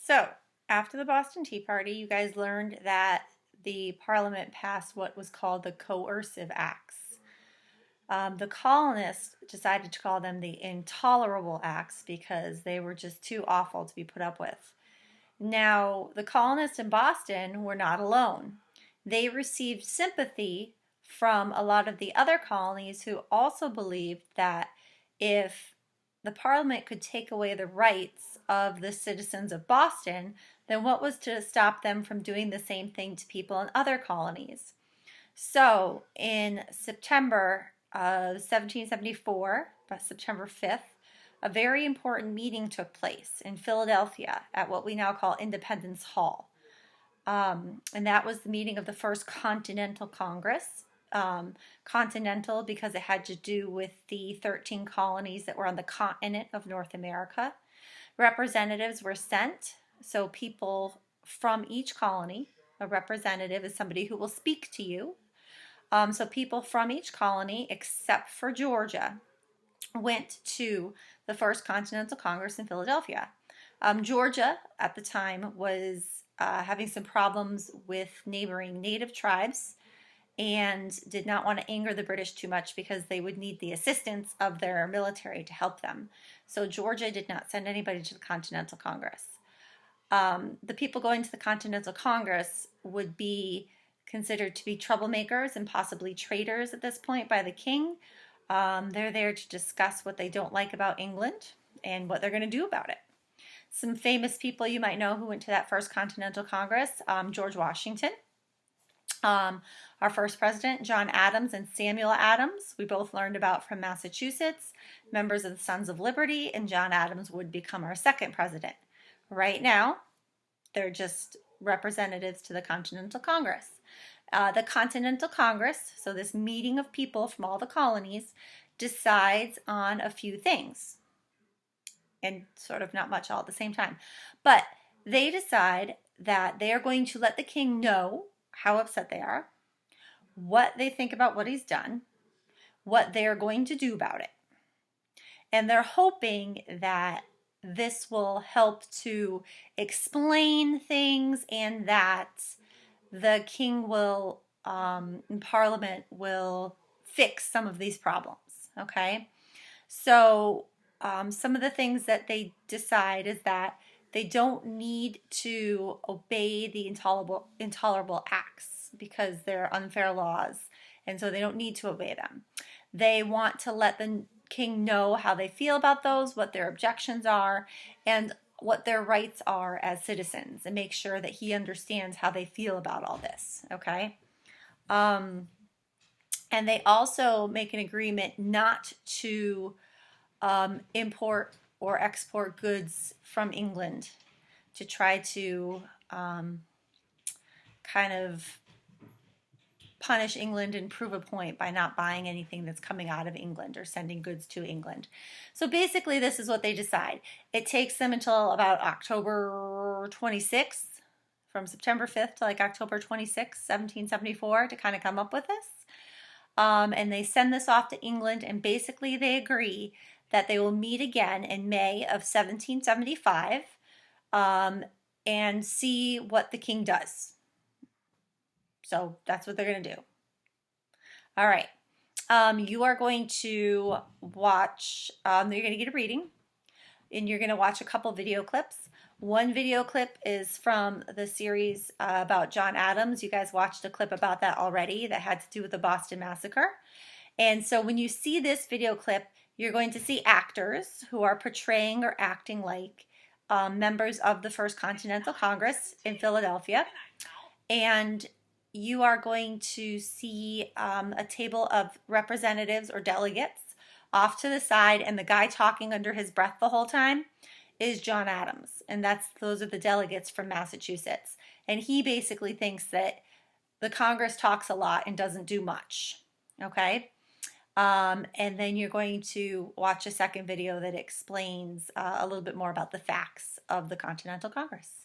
So, after the Boston Tea Party, you guys learned that the Parliament passed what was called the Coercive Acts. The colonists decided to call them the Intolerable Acts because they were just too awful to be put up with. Now, the colonists in Boston were not alone. They received sympathy from a lot of the other colonies who also believed that if the Parliament could take away the rights of the citizens of Boston, then what was to stop them from doing the same thing to people in other colonies? So, in September of 1774, September 5th, a very important meeting took place in Philadelphia at what we now call Independence Hall. And that was the meeting of the first Continental Congress. Continental because it had to do with the 13 colonies that were on the continent of North America. Representatives were sent, so people from each colony, a representative is somebody who will speak to you. So people from each colony, except for Georgia, went to the first Continental Congress in Philadelphia. Georgia at the time was having some problems with neighboring native tribes and did not want to anger the British too much because they would need the assistance of their military to help them. So Georgia did not send anybody to the Continental Congress. The people going to the Continental Congress would be considered to be troublemakers and possibly traitors at this point by the king. They're there to discuss what they don't like about England and what they're going to do about it. Some famous people you might know who went to that first Continental Congress, George Washington, our first president, John Adams and Samuel Adams, we both learned about from Massachusetts, members of the Sons of Liberty, and John Adams would become our second president. Right now, they're just representatives to the Continental Congress. The Continental Congress, so this meeting of people from all the colonies, decides on a few things, and sort of not much all at the same time. But they decide that they are going to let the king know how upset they are, what they think about what he's done, what they're going to do about it. And they're hoping that this will help to explain things and that the king will, in Parliament, will fix some of these problems, okay? So some of the things that they decide is that they don't need to obey the intolerable acts because they're unfair laws, and so they don't need to obey them. They want to let the king know how they feel about those, what their objections are, and what their rights are as citizens, and make sure that he understands how they feel about all this, okay? And they also make an agreement not to import or export goods from England to try to kind of punish England and prove a point by not buying anything that's coming out of England or sending goods to England. So basically this is what they decide. It takes them until about October 26th, from September 5th to like October 26th, 1774 to kind of come up with this. And they send this off to England, and basically they agree that they will meet again in May of 1775 and see what the king does. So that's what they're going to do. All right. You are going to watch, you're going to get a reading, and you're going to watch a couple video clips. One video clip is from the series about John Adams. You guys watched a clip about that already that had to do with the Boston Massacre. And so when you see this video clip, you're going to see actors who are portraying or acting like members of the First Continental Congress in Philadelphia. And you are going to see a table of representatives or delegates off to the side, and the guy talking under his breath the whole time is John Adams, and those are the delegates from Massachusetts. And he basically thinks that the Congress talks a lot and doesn't do much, okay? And then you're going to watch a second video that explains a little bit more about the facts of the Continental Congress.